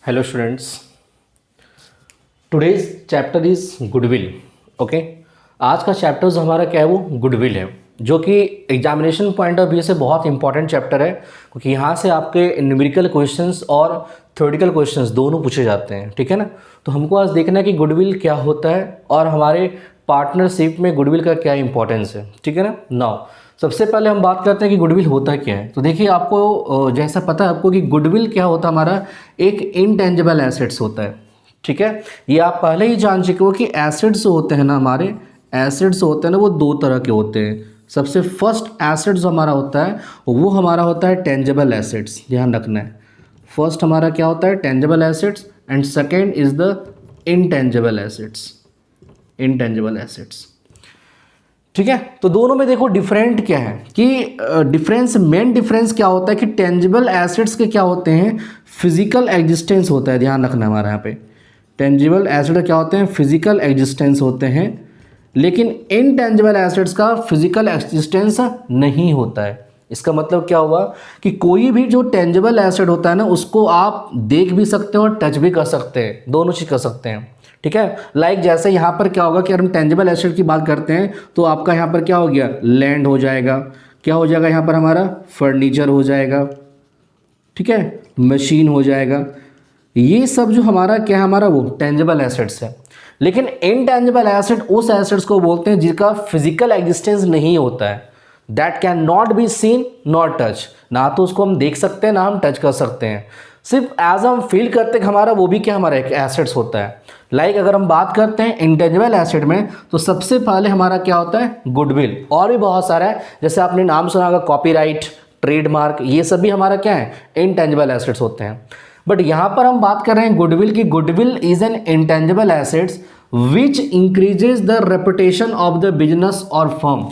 Hello students, today's chapter is goodwill. Okay, आज का chapter जो हमारा क्या है वो गुडविल है, जो कि एग्जामिनेशन पॉइंट ऑफ व्यू से बहुत इंपॉर्टेंट चैप्टर है, क्योंकि यहाँ से आपके न्यूमेरिकल क्वेश्चंस और थ्योरेटिकल क्वेश्चंस दोनों पूछे जाते हैं। ठीक है ना। तो हमको आज देखना है कि गुडविल क्या होता है और हमारे पार्टनरशिप में गुडविल का क्या इंपॉर्टेंस है। ठीक है ना। नाउ सबसे पहले हम बात करते हैं कि गुडविल होता क्या है। तो देखिए, आपको जैसा पता है आपको कि गुडविल क्या होता है, हमारा एक इनटेंजिबल एसेट्स होता है। ठीक है, ये आप पहले ही जान चुके हो कि एसेट्स होते हैं ना, हमारे एसेट्स होते हैं ना, वो दो तरह के होते हैं। सबसे फर्स्ट एसेट जो हमारा होता है वो हमारा होता है टेंजिबल एसेट्स, ध्यान रखना है। फर्स्ट हमारा क्या होता है, tangible assets, and second is the intangible assets, intangible assets. ठीक है, तो दोनों में देखो डिफरेंट क्या है कि मेन डिफरेंस क्या होता है कि टेंजिबल एसेट्स के क्या होते हैं, फिजिकल एग्जिस्टेंस होता है। ध्यान रखना हमारा यहाँ पे टेंजिबल एसेट क्या होते हैं, फिजिकल एग्जिस्टेंस होते हैं, लेकिन इनटेंजिबल एसेट्स का फिजिकल एग्जिस्टेंस नहीं होता है। इसका मतलब क्या हुआ कि कोई भी जो टेंजिबल एसेट होता है ना, उसको आप देख भी सकते हो और टच भी कर सकते हैं, दोनों चीज़ कर सकते हैं। ठीक है, लाइक जैसे यहाँ पर क्या होगा कि अगर हम टेंजिबल एसेट की बात करते हैं तो आपका यहाँ पर क्या हो गया, लैंड हो जाएगा, क्या हो जाएगा यहाँ पर हमारा फर्नीचर हो जाएगा, ठीक है, मशीन हो जाएगा। ये सब जो हमारा क्या है, हमारा वो टेंजिबल एसेट्स है। लेकिन इनटेंजिबल एसेट उस एसेट्स को बोलते हैं जिसका फिजिकल एग्जिस्टेंस नहीं होता है, that can not be seen not touch, ना तो उसको हम देख सकते हैं ना हम टच कर सकते हैं, सिर्फ एज हम फील करते हैं हमारा वो भी क्या हमारा एक एसेट्स होता है। लाइक अगर हम बात करते हैं इंटेंजिबल एसेट में, तो सबसे पहले हमारा क्या होता है, गुडविल, और भी बहुत सारा है, जैसे आपने नाम सुना होगा कॉपीराइट, ट्रेडमार्क, ये सब भी हमारा क्या है, इनटेंजिबल एसेट्स होते हैं। बट यहाँ पर हम बात कर रहे हैं गुडविल की। Goodwill is an intangible assets which increases the reputation of the business और फर्म।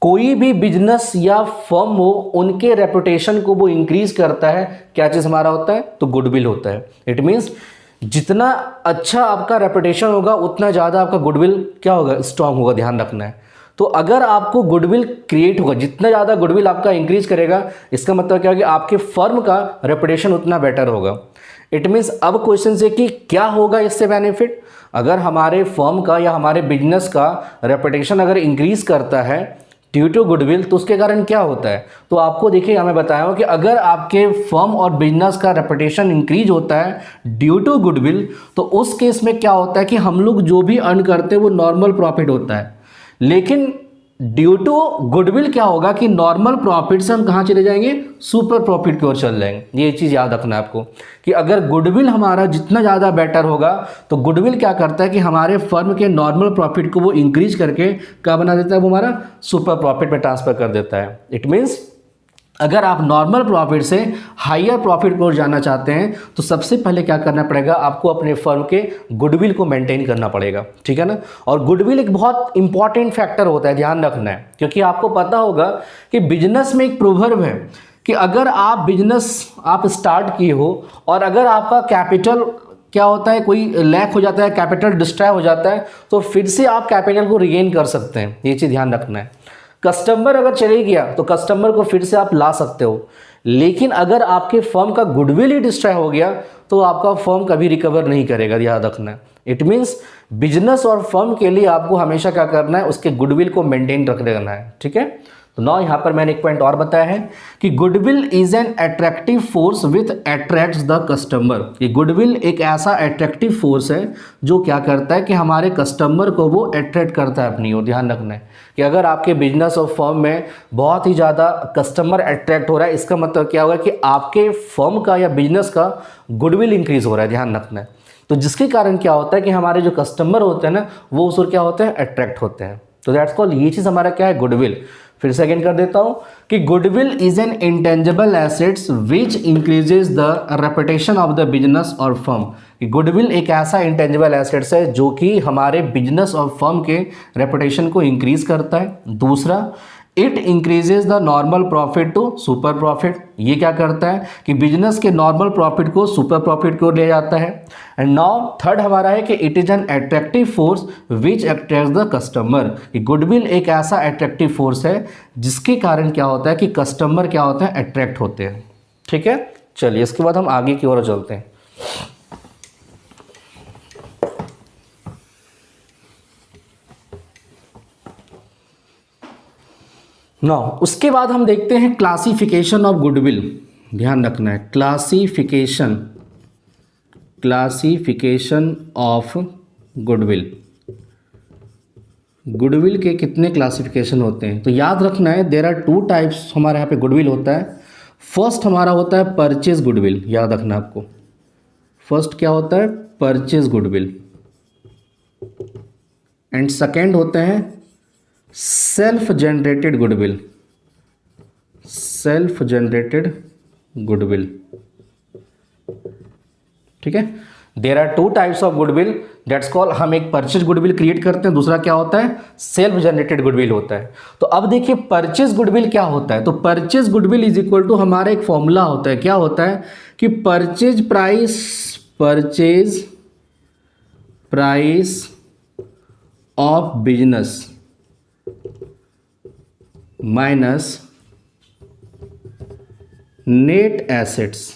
कोई भी बिजनेस या फर्म हो, उनके रेपुटेशन को वो इंक्रीज करता है। क्या चीज़ हमारा होता है, तो गुडविल होता है। इट मीन्स जितना अच्छा आपका रेपुटेशन होगा उतना ज़्यादा आपका गुडविल क्या होगा, स्ट्रांग होगा। ध्यान रखना है। तो अगर आपको गुडविल क्रिएट होगा, जितना ज़्यादा गुडविल आपका इंक्रीज करेगा, इसका मतलब क्या होगा कि आपके फर्म का रेपुटेशन उतना बेटर होगा। इट मीन्स अब क्वेश्चन है कि क्या होगा इससे बेनिफिट। अगर हमारे फर्म का या हमारे बिजनेस का रेपुटेशन अगर इंक्रीज करता है ड्यू टू गुडविल, तो उसके कारण क्या होता है, तो आपको देखिए हमें बताया हो कि अगर आपके फर्म और बिजनेस का रेपुटेशन इंक्रीज होता है ड्यू टू गुडविल, तो उस केस में क्या होता है कि हम लोग जो भी अर्न करते हैं वो नॉर्मल प्रॉफिट होता है। लेकिन ड्यू टू गुडविल क्या होगा कि नॉर्मल प्रॉफिट से हम कहाँ चले जाएंगे, सुपर प्रॉफिट की ओर चल जाएंगे। ये चीज़ याद रखना है आपको कि अगर गुडविल हमारा जितना ज़्यादा बेटर होगा, तो गुडविल क्या करता है कि हमारे फर्म के नॉर्मल प्रॉफिट को वो इंक्रीज करके क्या बना देता है, वो हमारा सुपर प्रॉफिट में ट्रांसफर कर देता है। इट मीन्स अगर आप नॉर्मल प्रॉफिट से हायर प्रॉफिट को जाना चाहते हैं, तो सबसे पहले क्या करना पड़ेगा, आपको अपने फर्म के गुडविल को मेंटेन करना पड़ेगा। ठीक है ना। और गुडविल एक बहुत इंपॉर्टेंट फैक्टर होता है, ध्यान रखना है, क्योंकि आपको पता होगा कि बिजनेस में एक प्रोवर्ब है कि अगर आप बिजनेस आप स्टार्ट किए हो और अगर आपका कैपिटल क्या होता है, कोई लैक हो जाता है, कैपिटल डिस्ट्रॉय हो जाता है, तो फिर से आप कैपिटल को रिगेन कर सकते हैं। ये चीज़ ध्यान रखना है। कस्टमर अगर चले गया तो कस्टमर को फिर से आप ला सकते हो, लेकिन अगर आपके फर्म का गुडविल ही डिस्ट्रॉय हो गया तो आपका फर्म कभी रिकवर नहीं करेगा। याद रखना है। इट मीन्स बिजनेस और फर्म के लिए आपको हमेशा क्या करना है, उसके गुडविल को मेंटेन रखना है। ठीक है। तो नाउ यहाँ पर मैंने एक पॉइंट और बताया है कि goodwill is an attractive force with attracts the customer. ये गुडविल एक ऐसा अट्रैक्टिव फोर्स है जो क्या करता है कि हमारे कस्टमर को वो अट्रैक्ट करता है अपनी ओर। ध्यान रखना है कि अगर आपके बिजनेस और फर्म में बहुत ही ज़्यादा कस्टमर अट्रैक्ट हो रहा है, इसका मतलब क्या होगा कि आपके फर्म का या बिजनेस का गुडविल इंक्रीज हो रहा है। ध्यान रखना है। तो जिसके कारण क्या होता है कि हमारे जो कस्टमर होते हैं ना, वो उस ओर क्या होते हैं, अट्रैक्ट होते हैं। तो दैट्स कॉल्ड, ये चीज़ हमारा क्या है, गुडविल। फिर सेकेंड कर देता हूं कि goodwill is an intangible assets which increases the reputation of the business और फर्म। गुडविल एक ऐसा इंटेंजिबल एसेट्स है जो कि हमारे बिजनेस और फर्म के रेपुटेशन को इंक्रीज करता है। दूसरा, it increases the normal profit to super profit. ये क्या करता है कि बिजनेस के नॉर्मल प्रॉफिट को सुपर प्रॉफिट को ले जाता है। एंड नाउ थर्ड हमारा है कि it is an attractive force which attracts the customer. Goodwill एक ऐसा अट्रैक्टिव फोर्स है जिसके कारण क्या होता है कि कस्टमर क्या होते हैं, अट्रैक्ट होते हैं। ठीक है। चलिए इसके बाद हम आगे की ओर चलते हैं। ना उसके बाद हम देखते हैं क्लासिफिकेशन ऑफ गुडविल। ध्यान रखना है, क्लासिफिकेशन ऑफ गुडविल। गुडविल के कितने क्लासिफिकेशन होते हैं? तो याद रखना है देयर आर टू टाइप्स हमारे यहाँ पे गुडविल होता है। फर्स्ट हमारा होता है परचेज गुडविल, याद रखना आपको। फर्स्ट क्या होता है? Purchase goodwill. एंड सेकेंड होते हैं self generated goodwill. Self generated goodwill, ठीक है। There are two types of goodwill, that's call, हम एक परचेज गुडविल क्रिएट करते हैं, दूसरा क्या होता है? सेल्फ जनरेटेड गुडविल होता है। तो अब देखिए परचेज गुडविल क्या होता है। तो purchase goodwill is equal to, हमारा एक फॉर्मूला होता है, क्या होता है कि purchase price of business minus net assets,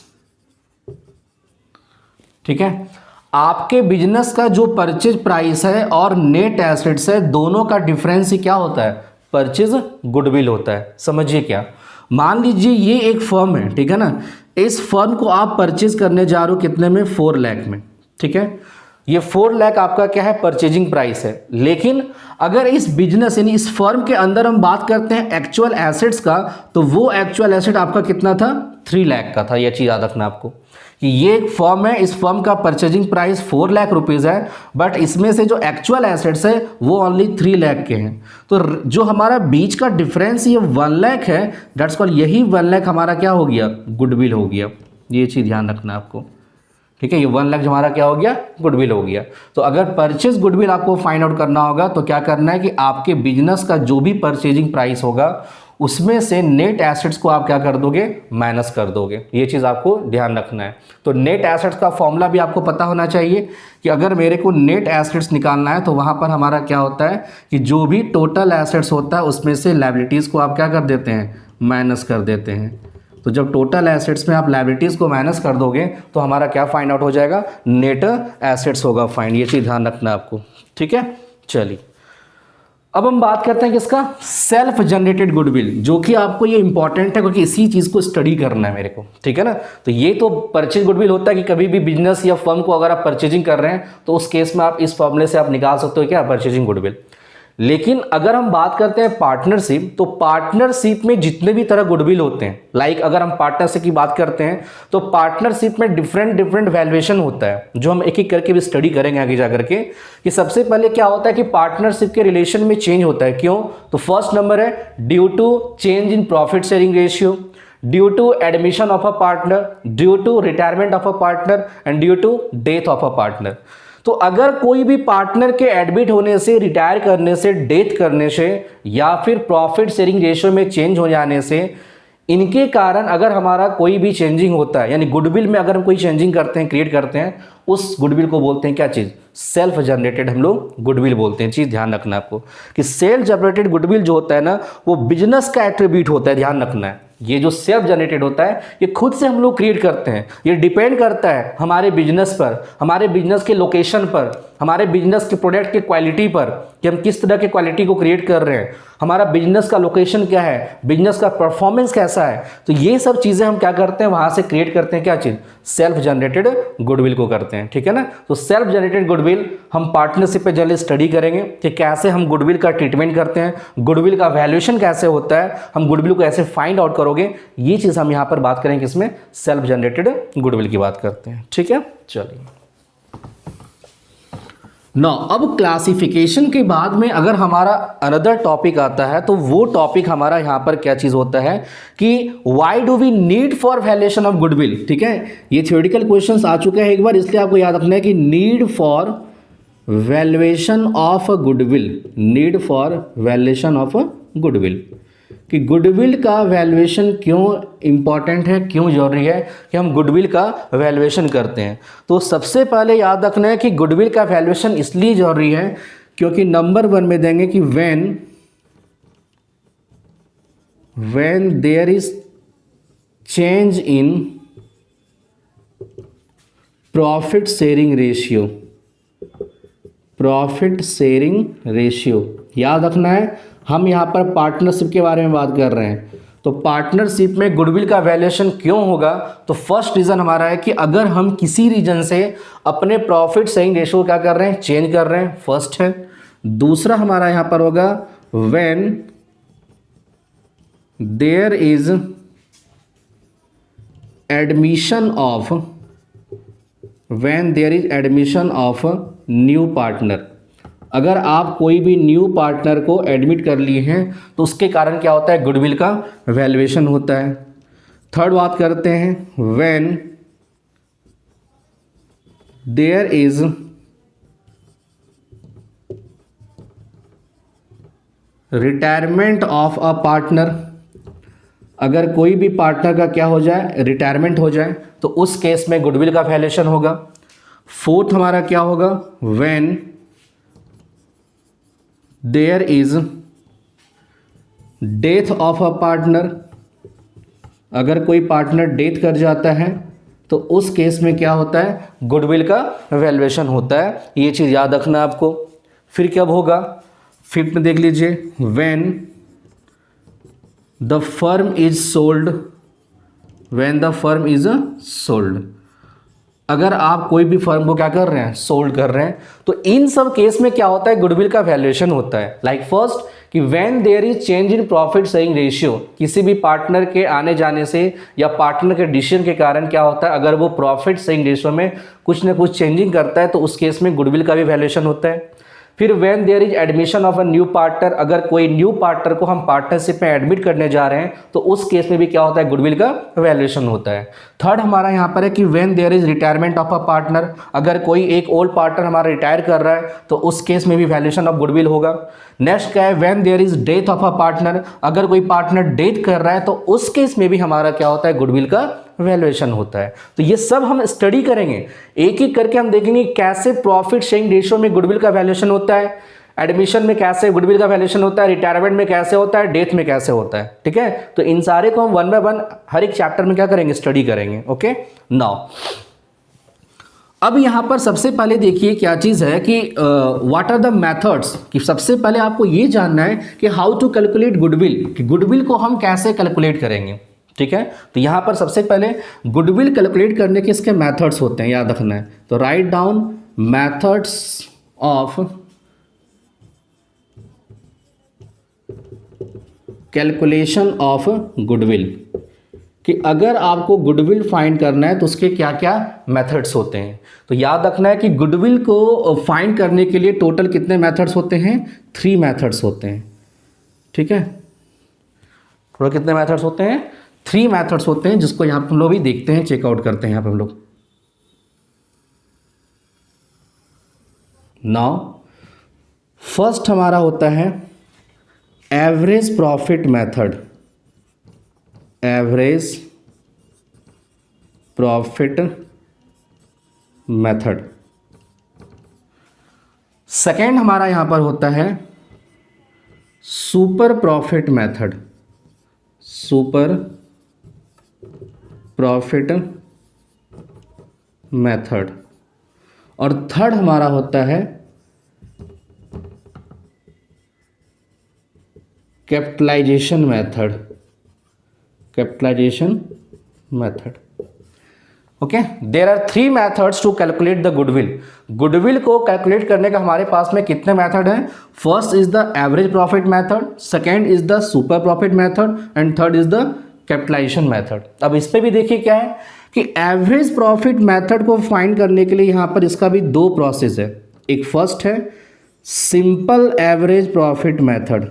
ठीक है। आपके बिजनेस का जो परचेज प्राइस है और नेट एसेट्स है, दोनों का डिफरेंस ही क्या होता है? परचेज गुडविल होता है। समझिए क्या, मान लीजिए ये एक फर्म है, ठीक है ना। इस फर्म को आप परचेज करने जा रहे हो कितने में? 4 लाख में, ठीक है। ये 4 लाख आपका क्या है? परचेजिंग प्राइस है। लेकिन अगर इस बिजनेस यानी इस फर्म के अंदर हम बात करते हैं एक्चुअल एसेट्स का, तो वो एक्चुअल एसेट आपका कितना था? 3 लाख का था। यह चीज़ याद रखना आपको कि ये एक फर्म है, इस फर्म का परचेजिंग प्राइस 4 लाख रुपीज़ है, बट इसमें से जो एक्चुअल एसेट्स है वो ओनली 3 लाख के हैं। तो जो हमारा बीच का डिफरेंस ये 1 लाख है, डेट्स कॉल्ड, यही 1 लाख हमारा क्या हो गया? गुडविल हो गया। ये चीज़ ध्यान रखना आपको, ठीक है। ये 1 लाख हमारा क्या हो गया? गुडविल हो गया। तो अगर परचेज गुडविल आपको फाइंड आउट करना होगा तो क्या करना है कि आपके बिजनेस का जो भी परचेजिंग प्राइस होगा उसमें से नेट एसेट्स को आप क्या कर दोगे? माइनस कर दोगे। ये चीज़ आपको ध्यान रखना है। तो नेट एसेट्स का फॉर्मूला भी आपको पता होना चाहिए कि अगर मेरे को नेट एसेट्स निकालना है तो वहाँ पर हमारा क्या होता है कि जो भी टोटल एसेट्स होता है उसमें से लायबिलिटीज़ को आप क्या कर देते हैं? माइनस कर देते हैं। तो जब टोटल एसेट्स में आप लायबिलिटीज़ को माइनस कर दोगे तो हमारा क्या फाइंड आउट हो जाएगा? नेट एसेट्स होगा फाइंड। ये चीज़ ध्यान रखना आपको, ठीक है। चलिए अब हम बात करते हैं किसका? सेल्फ जनरेटेड गुडविल, जो कि आपको ये इंपॉर्टेंट है क्योंकि इसी चीज़ को स्टडी करना है मेरे को, ठीक है ना। तो ये तो परचेज गुडविल होता है कि कभी भी बिजनेस या फर्म को अगर आप परचेजिंग कर रहे हैं तो उस केस में आप इस फॉर्मूले से आप निकाल सकते हो क्या? Purchasing goodwill. लेकिन अगर हम बात करते हैं पार्टनरशिप, तो पार्टनरशिप में जितने भी तरह गुडविल होते हैं, लाइक अगर हम पार्टनरशिप की बात करते हैं तो पार्टनरशिप में डिफरेंट वैल्यूएशन होता है, जो हम एक एक करके भी स्टडी करेंगे आगे जा करके। कि सबसे पहले क्या होता है कि पार्टनरशिप के रिलेशन में चेंज होता है। क्यों? तो फर्स्ट नंबर है due to change in profit sharing ratio, due to admission of a partner, due to retirement of a partner and due to death of a partner. तो अगर कोई भी पार्टनर के एडमिट होने से, रिटायर करने से, डेथ करने से या फिर प्रॉफिट शेयरिंग रेशियो में चेंज हो जाने से, इनके कारण अगर हमारा कोई भी चेंजिंग होता है, यानी गुडविल में अगर हम कोई चेंजिंग करते हैं, क्रिएट करते हैं, उस गुडविल को बोलते हैं क्या चीज़? सेल्फ जनरेटेड हम लोग गुडविल बोलते हैं। चीज़ ध्यान रखना आपको कि सेल्फ जनरेटेड गुडविल जो होता है ना, वो बिजनेस का एट्रीब्यूट होता है। ध्यान रखना है, ये जो सेल्फ जनरेटेड होता है ये खुद से हम लोग क्रिएट करते हैं। ये डिपेंड करता है हमारे बिजनेस पर, हमारे बिजनेस के लोकेशन पर, हमारे बिजनेस के प्रोडक्ट के क्वालिटी पर, कि हम किस तरह के क्वालिटी को क्रिएट कर रहे हैं, हमारा बिजनेस का लोकेशन क्या है, बिजनेस का परफॉर्मेंस कैसा है। तो ये सब चीज़ें हम क्या करते हैं? वहाँ से क्रिएट करते हैं क्या चीज़? सेल्फ जनरेटेड गुडविल को करते हैं, ठीक है ना। तो सेल्फ जनरेटेड गुडविल हम पार्टनरशिप पे जनरली स्टडी करेंगे कि कैसे हम गुडविल का ट्रीटमेंट करते हैं, गुडविल का वैल्यूएशन कैसे होता है, हम गुडविल को ऐसे फाइंड आउट करोगे। ये चीज़ हम यहाँ पर बात करेंगे, किसमें? सेल्फ जनरेटेड गुडविल की बात करते हैं, ठीक है। चलिए नो, अब क्लासिफिकेशन के बाद में अगर हमारा अनदर टॉपिक आता है तो वो टॉपिक हमारा यहाँ पर क्या चीज़ होता है कि why do we need for valuation of goodwill, ठीक है। ये थ्योरेटिकल क्वेश्चंस आ चुके हैं एक बार, इसलिए आपको याद रखना है कि need for valuation of a goodwill, need for valuation of a goodwill, कि गुडविल का वैल्यूएशन क्यों इंपॉर्टेंट है, क्यों जरूरी है कि हम गुडविल का वैल्यूएशन करते हैं। तो सबसे पहले याद रखना है कि गुडविल का वैल्यूएशन इसलिए जरूरी है क्योंकि नंबर 1 में देंगे कि when there is change in profit sharing ratio, profit sharing ratio, याद रखना है हम यहाँ पर पार्टनरशिप के बारे में बात कर रहे हैं। तो पार्टनरशिप में गुडविल का वैल्यूएशन क्यों होगा? तो फर्स्ट रीज़न हमारा है कि अगर हम किसी रीजन से अपने प्रॉफिट सेइंग रेशियो क्या कर रहे हैं, चेंज कर रहे हैं, फर्स्ट है। दूसरा हमारा यहाँ पर होगा when there is admission of new partner. अगर आप कोई भी न्यू पार्टनर को एडमिट कर लिए हैं तो उसके कारण क्या होता है, गुडविल का वैल्यूएशन होता है। थर्ड बात करते हैं when there is retirement of a partner. अगर कोई भी पार्टनर का क्या हो जाए, रिटायरमेंट हो जाए, तो उस केस में गुडविल का वैल्यूएशन होगा। फोर्थ हमारा क्या होगा, when there is death of a partner. अगर कोई पार्टनर डेथ कर जाता है तो उस केस में क्या होता है, गुडविल का वैल्यूएशन होता है। ये चीज़ याद रखना आपको। फिर कब होगा, फिफ्थ में देख लीजिए, when the firm is sold. When the firm is sold. अगर आप कोई भी फर्म को क्या कर रहे हैं, सोल्ड कर रहे हैं, तो इन सब केस में क्या होता है, गुडविल का वैल्यूएशन होता है। लाइक फर्स्ट कि when there is change in profit sharing ratio, किसी भी पार्टनर के आने जाने से या पार्टनर के डिसीजन के कारण क्या होता है, अगर वो प्रॉफिट शेयरिंग रेशियो में कुछ ना कुछ चेंजिंग करता है तो उस केस में गुडविल का भी वैल्यूएशन होता है। फिर when there is admission of a new partner, अगर कोई न्यू पार्टनर को हम पार्टनरशिप में एडमिट करने जा रहे हैं तो उस केस में भी क्या होता है, गुडविल का वैल्यूएशन होता है। थर्ड हमारा यहाँ पर है कि when there is retirement of a partner, अगर कोई एक ओल्ड पार्टनर हमारा रिटायर कर रहा है तो उस केस में भी वैल्यूएशन ऑफ गुडविल होगा। नेक्स्ट क्या है, when there is death of a partner, अगर कोई पार्टनर डेथ कर रहा है तो उस केस में भी हमारा क्या होता है, गुडविल का वैल्यूएशन होता है। तो ये सब हम स्टडी करेंगे, एक एक करके हम देखेंगे कैसे प्रॉफिट शेयरिंग रेशियो में गुडविल का वैल्यूएशन होता है, एडमिशन में कैसे गुडविल का वैल्यूएशन होता है, रिटायरमेंट में कैसे होता है, डेथ में कैसे होता है। ठीक है, तो इन सारे को हम वन बाय वन हर एक चैप्टर में क्या करेंगे, स्टडी करेंगे। ओके, नाउ अब यहां पर सबसे पहले देखिए क्या चीज है कि व्हाट आर द मेथड्स, कि सबसे पहले आपको ये जानना है कि हाउ टू कैलकुलेट गुडविल, कि गुडविल को हम कैसे कैलकुलेट करेंगे। ठीक है, तो यहां पर सबसे पहले गुडविल कैलकुलेट करने के इसके मेथड्स होते हैं, याद रखना है। तो write down methods of calculation of goodwill, कि अगर आपको गुडविल फाइंड करना है तो उसके क्या क्या मेथड्स होते हैं। तो याद रखना है कि गुडविल को फाइंड करने के लिए टोटल कितने मेथड्स होते हैं, 3 मेथड्स होते हैं। ठीक है, टोटल कितने मेथड्स होते हैं, 3 मेथड्स होते हैं, जिसको यहाँ पर हम लोग भी देखते हैं, चेकआउट करते हैं यहाँ पर हम लोग। नाउ फर्स्ट हमारा होता है average profit method, average profit method. Second हमारा यहां पर होता है super profit method, super profit method. और थर्ड हमारा होता है capitalisation method, capitalisation method. Okay, there are 3 methods to calculate the goodwill. Goodwill को कैलकुलेट करने का हमारे पास में कितने मेथड हैं, first is the average profit method, second is the super profit method and third is the capitalisation method. अब इस पे भी देखिए क्या है कि एवरेज प्रॉफिट मेथड को फाइंड करने के लिए यहां पर इसका भी 2 प्रोसेस है। एक फर्स्ट है simple average profit method,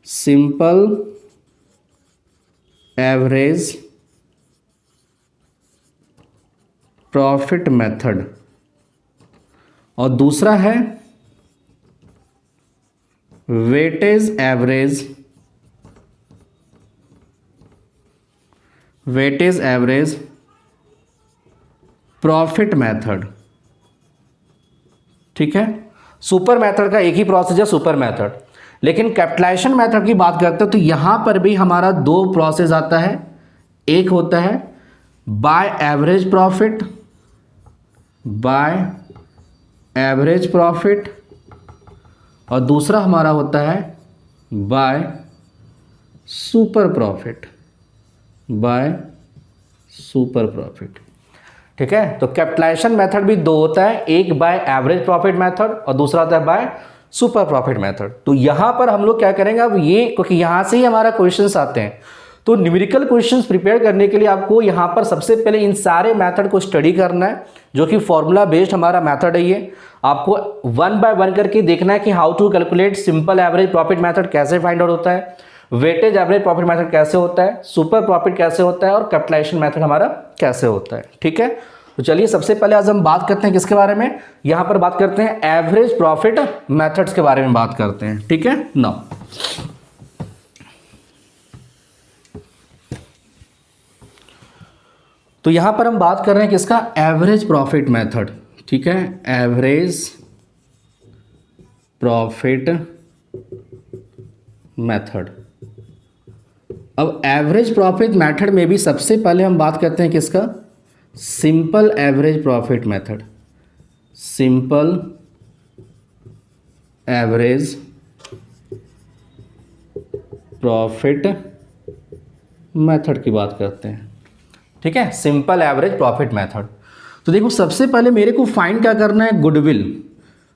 simple average profit method, और दूसरा है weightage average, weightage average profit method. ठीक है, सुपर मेथड का एक ही प्रोसेस है, सुपर मेथड। लेकिन कैपिटलाइजेशन मेथड की बात करते हैं तो यहां पर भी हमारा 2 प्रोसेस आता है। एक होता है by average profit, by average profit, और दूसरा हमारा होता है by super profit, by super profit. ठीक है, तो कैपिटलाइजेशन मेथड भी दो होता है, एक बाय एवरेज प्रॉफिट मेथड और दूसरा होता है बाय सुपर प्रॉफिट मेथड। तो यहां पर हम लोग क्या करेंगे, अब ये क्योंकि यहां से ही हमारा क्वेश्चंस आते हैं, तो न्यूमेरिकल क्वेश्चंस प्रिपेयर करने के लिए आपको यहां पर सबसे पहले इन सारे मेथड को स्टडी करना है, जो कि फॉर्मूला बेस्ड हमारा मेथड है। ये आपको वन बाय वन करके देखना है कि how to calculate simple average profit method कैसे फाइंड आउट होता है, वेटेज एवरेज प्रॉफिट मेथड कैसे होता है, सुपर प्रॉफिट कैसे होता है और कैपिटलाइजेशन मेथड हमारा कैसे होता है। ठीक है, तो चलिए सबसे पहले आज हम बात करते हैं किसके बारे में, यहां पर बात करते हैं एवरेज प्रॉफिट मेथड्स के बारे में बात करते हैं। ठीक है, नाउ तो यहां पर हम बात कर रहे हैं किसका, एवरेज प्रॉफिट मेथड। ठीक है, एवरेज प्रॉफिट मेथड। अब एवरेज प्रॉफिट मेथड में भी सबसे पहले हम बात करते हैं किसका, simple average profit method, simple average profit method की बात करते हैं। ठीक है, सिंपल एवरेज प्रॉफिट मेथड। तो देखो सबसे पहले मेरे को फाइंड क्या करना है, गुडविल।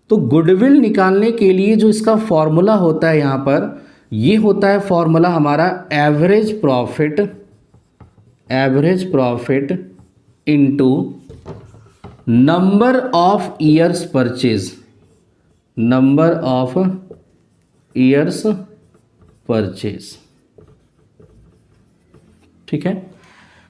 तो गुडविल निकालने के लिए जो इसका फॉर्मूला होता है यहां पर, ये होता है फॉर्मूला हमारा average profit into number of years purchase, number of years purchase. ठीक है,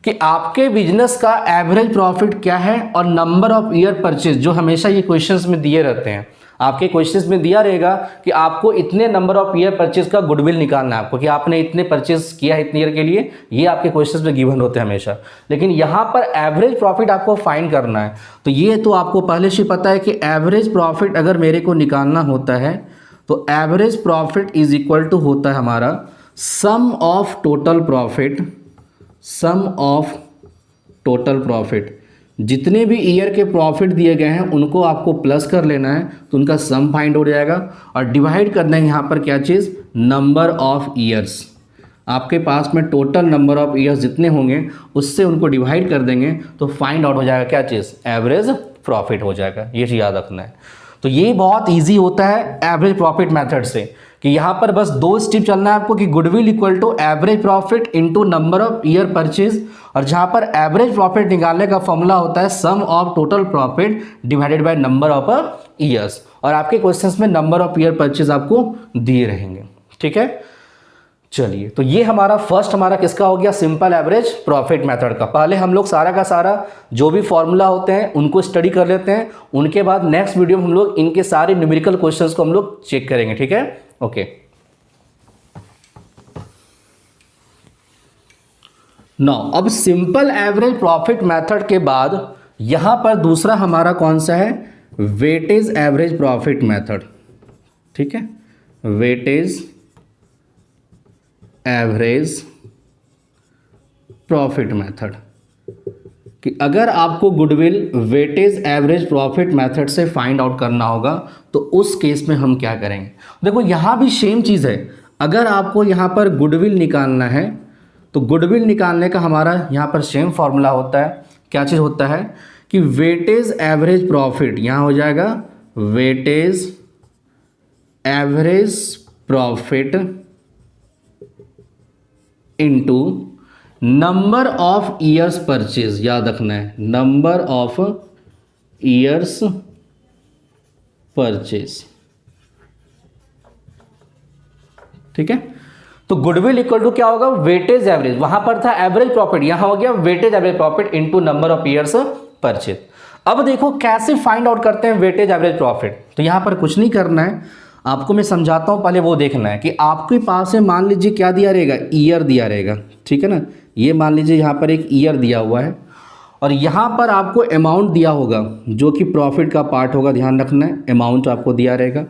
कि आपके बिजनेस का एवरेज प्रॉफिट क्या है और नंबर ऑफ ईयर परचेज, जो हमेशा ये क्वेश्चंस में दिए रहते हैं, आपके क्वेश्चंस में दिया रहेगा कि आपको इतने नंबर ऑफ ईयर परचेज का गुडविल निकालना है आपको, कि आपने इतने परचेज किया है इतने ईयर के लिए, ये आपके क्वेश्चंस में गिवन होते हैं हमेशा। लेकिन यहाँ पर एवरेज प्रॉफिट आपको फाइंड करना है, तो ये तो आपको पहले से पता है कि एवरेज प्रॉफिट अगर मेरे को निकालना होता है तो average profit is equal to होता है हमारा sum of total profit, sum of total profit. जितने भी ईयर के प्रॉफिट दिए गए हैं उनको आपको प्लस कर लेना है, तो उनका सम फाइंड हो जाएगा, और डिवाइड करना है यहाँ पर क्या चीज़, नंबर ऑफ ईयर्स। आपके पास में टोटल नंबर ऑफ ईयर्स जितने होंगे उससे उनको डिवाइड कर देंगे तो फाइंड आउट हो जाएगा क्या चीज़, एवरेज प्रॉफिट हो जाएगा। ये चीज़ याद रखना है। तो ये बहुत ईजी होता है एवरेज प्रॉफिट मैथड से, कि यहाँ पर बस दो स्टेप चलना है आपको, कि goodwill equal to average profit into number of year purchase, और जहाँ पर एवरेज प्रॉफिट निकालने का फॉर्मूला होता है sum of total profit divided by number of years, और आपके क्वेश्चंस में नंबर ऑफ ईयर परचेज आपको दिए रहेंगे। ठीक है, चलिए तो ये हमारा फर्स्ट हमारा किसका हो गया, सिंपल एवरेज प्रॉफिट मेथड का। पहले हम लोग सारा का सारा जो भी फॉर्मूला होते हैं उनको स्टडी कर लेते हैं, उनके बाद नेक्स्ट वीडियो में हम लोग इनके सारे न्यूमेरिकल क्वेश्चंस को हम लोग चेक करेंगे। ठीक है, ओके। नाउ अब सिंपल एवरेज प्रॉफिट मेथड के बाद यहां पर दूसरा हमारा कौन सा है, वेटेज एवरेज प्रॉफिट मेथड। ठीक है, वेटेज एवरेज प्रॉफिट मेथड, कि अगर आपको goodwill weightage average profit method से फाइंड आउट करना होगा तो उस केस में हम क्या करेंगे। देखो यहाँ भी सेम चीज़ है, अगर आपको यहाँ पर गुडविल निकालना है तो गुडविल निकालने का हमारा यहाँ पर सेम फॉर्मूला होता है। क्या चीज़ होता है कि वेटेज एवरेज प्रॉफिट, यहाँ हो जाएगा weightage average profit into number of years purchase. याद रखना है, नंबर ऑफ ईयर्स परचेज। ठीक है, तो गुडविल इक्वल टू क्या होगा, वेटेज एवरेज, वहां पर था एवरेज प्रॉफिट, यहां हो गया weightage average profit into number of years purchase. अब देखो कैसे फाइंड आउट करते हैं वेटेज एवरेज प्रॉफिट। तो यहां पर कुछ नहीं करना है, आपको मैं समझाता हूं, पहले वो देखना है कि आपके पास है, मान लीजिए क्या दिया रहेगा, ईयर दिया रहेगा। ठीक है ना, ये मान लीजिए यहाँ पर एक ईयर दिया हुआ है और यहाँ पर आपको अमाउंट दिया होगा जो कि प्रॉफिट का पार्ट होगा, ध्यान रखना है, अमाउंट आपको दिया रहेगा।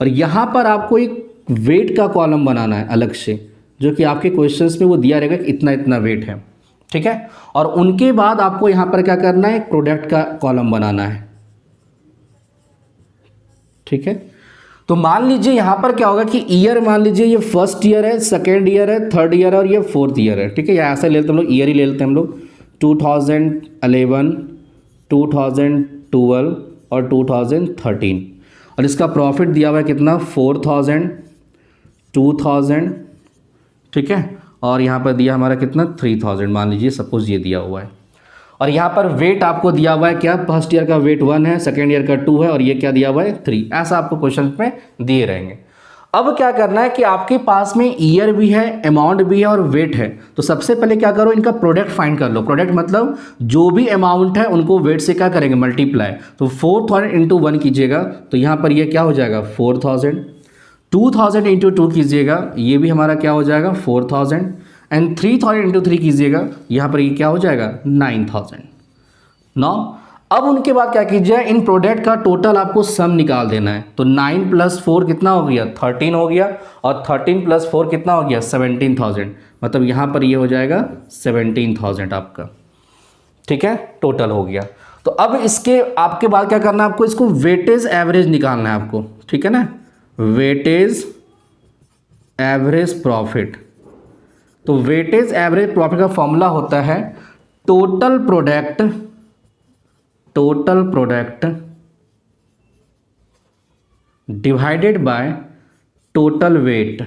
और यहाँ पर आपको एक वेट का कॉलम बनाना है अलग से, जो कि आपके क्वेश्चंस में वो दिया रहेगा कि इतना इतना वेट है। ठीक है, और उनके बाद आपको यहाँ पर क्या करना है, एक प्रोडक्ट का कॉलम बनाना है। ठीक है, तो मान लीजिए यहाँ पर क्या होगा कि ईयर, मान लीजिए ये फर्स्ट ईयर है, सेकेंड ईयर है, थर्ड ईयर है और ये फोर्थ ईयर है, ठीक है। या ऐसे ले लेते हम लोग, ईयर ही ले लेते हैं हम लोग, 2011, 2012 और 2013। और इसका प्रॉफिट दिया हुआ है कितना, 4000, 2000, ठीक है। और यहाँ पर दिया हमारा कितना, 3000 मान लीजिए, सपोज ये दिया हुआ है। और यहाँ पर वेट आपको दिया हुआ है क्या, फर्स्ट ईयर का वेट 1 है, सेकेंड ईयर का 2 है और ये क्या दिया हुआ है, 3। ऐसा आपको क्वेश्चन में दिए रहेंगे। अब क्या करना है कि आपके पास में ईयर भी है, अमाउंट भी है और वेट है। तो सबसे पहले क्या करो, इनका प्रोडक्ट फाइंड कर लो। प्रोडक्ट मतलब जो भी अमाउंट है उनको वेट से क्या करेंगे, मल्टीप्लाई। तो 4000 इंटू 1 कीजिएगा तो यहाँ पर ये क्या हो जाएगा, 4000। 2000 इंटू 2 कीजिएगा, ये भी हमारा क्या हो जाएगा, 4000। एंड 3000 इंटू 3 कीजिएगा, यहाँ पर ये क्या हो जाएगा, 9000। नौ अब उनके बाद क्या कीजिए, इन प्रोडक्ट का टोटल आपको सम निकाल देना है। तो 9 + 4 कितना हो गया, 13 हो गया। और 13 + 4 कितना हो गया, 17000। मतलब यहाँ पर ये हो जाएगा 17000 आपका, ठीक है, टोटल हो गया। तो अब इसके आपके बाद क्या करना है, आपको इसको वेटेज एवरेज निकालना है आपको, ठीक है ना, वेटेज एवरेज प्रॉफिट। तो वेटेज एवरेज प्रॉफिट का फॉर्मूला होता है total product divided by total weight,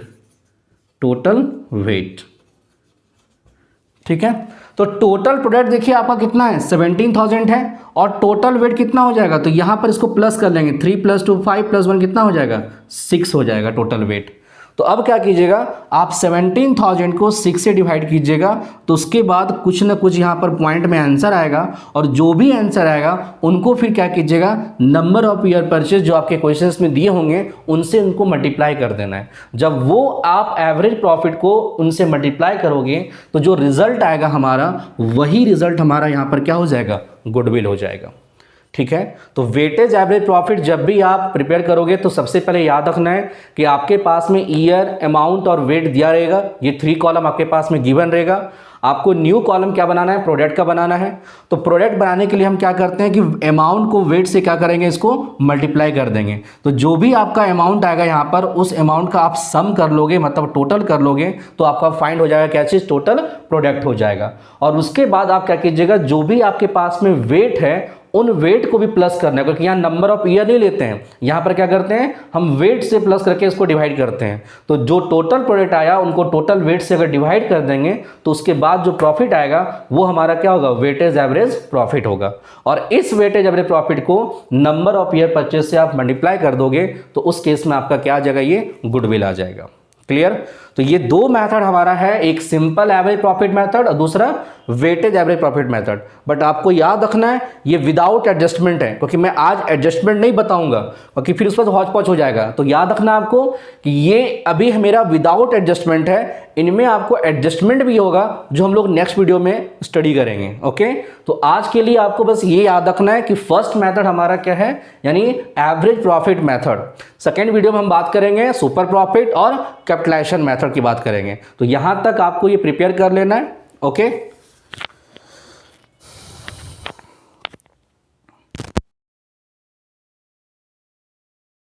ठीक है। तो टोटल प्रोडक्ट देखिए आपका कितना है, 17000 है और टोटल वेट कितना हो जाएगा, तो यहां पर इसको प्लस कर लेंगे, 3 + 2 5 + 1 कितना हो जाएगा, 6 हो जाएगा टोटल वेट। तो अब क्या कीजिएगा, आप 17000 को 6 से डिवाइड कीजिएगा, तो उसके बाद कुछ ना कुछ यहाँ पर पॉइंट में आंसर आएगा और जो भी आंसर आएगा उनको फिर क्या कीजिएगा, नंबर ऑफ ईयर परचेज जो आपके क्वेश्चंस में दिए होंगे उनसे उनको मल्टीप्लाई कर देना है। जब वो आप एवरेज प्रॉफिट को उनसे मल्टीप्लाई करोगे तो जो रिजल्ट आएगा हमारा, वही रिजल्ट हमारा यहाँ पर क्या हो जाएगा, गुडविल हो जाएगा, ठीक है। तो वेटेज एवरेज प्रॉफिट जब भी आप प्रिपेयर करोगे तो सबसे पहले याद रखना है कि आपके पास में ईयर, अमाउंट और वेट दिया रहेगा। ये 3 कॉलम आपके पास में गिवन रहेगा। आपको न्यू कॉलम क्या बनाना है, प्रोडक्ट का बनाना है। तो प्रोडक्ट बनाने के लिए हम क्या करते हैं कि अमाउंट को वेट से क्या करेंगे, इसको मल्टीप्लाई कर देंगे। तो जो भी आपका अमाउंट आएगा यहाँ पर, उस अमाउंट का आप सम कर लोगे, मतलब टोटल कर लोगे, तो आपका फाइंड हो जाएगा क्या चीज़, टोटल प्रोडक्ट हो जाएगा। और उसके बाद आप क्या कीजिएगा, जो भी आपके पास में वेट है उन वेट को भी प्लस करना है, क्योंकि यहाँ नंबर ऑफ ईयर नहीं लेते हैं, यहाँ पर क्या करते हैं, हम वेट से प्लस करके इसको डिवाइड करते हैं। तो जो टोटल प्रोडक्ट आया उनको टोटल वेट से अगर डिवाइड कर देंगे तो उसके बाद जो प्रॉफिट आएगा वो हमारा क्या होगा, वेटेज एवरेज प्रॉफिट होगा। और इस वेटेज एवरेज प्रॉफिट को नंबर ऑफ ईयर परचेज से आप मल्टीप्लाई कर दोगे तो उस केस में आपका क्या आ जाएगा, ये गुडविल आ जाएगा। क्लियर। तो ये 2 मेथड हमारा है, एक सिंपल एवरेज प्रॉफिट मेथड और दूसरा weightage average profit method. But आपको याद रखना है ये विदाउट एडजस्टमेंट है, क्योंकि मैं आज एडजस्टमेंट नहीं बताऊंगा क्योंकि फिर उस पर हौच पौच हो जाएगा। तो याद रखना आपको कि ये अभी मेरा विदाउट एडजस्टमेंट है, इनमें आपको एडजस्टमेंट भी होगा जो हम लोग नेक्स्ट वीडियो में स्टडी करेंगे। ओके, तो आज के लिए आपको बस ये याद रखना है कि फर्स्ट मेथड हमारा क्या है, यानी average profit method. Second video में हम बात करेंगे सुपर प्रॉफिट और कैपिटलाइजेशन मेथड की बात करेंगे। तो यहां तक आपको ये प्रिपेयर कर लेना है। ओके।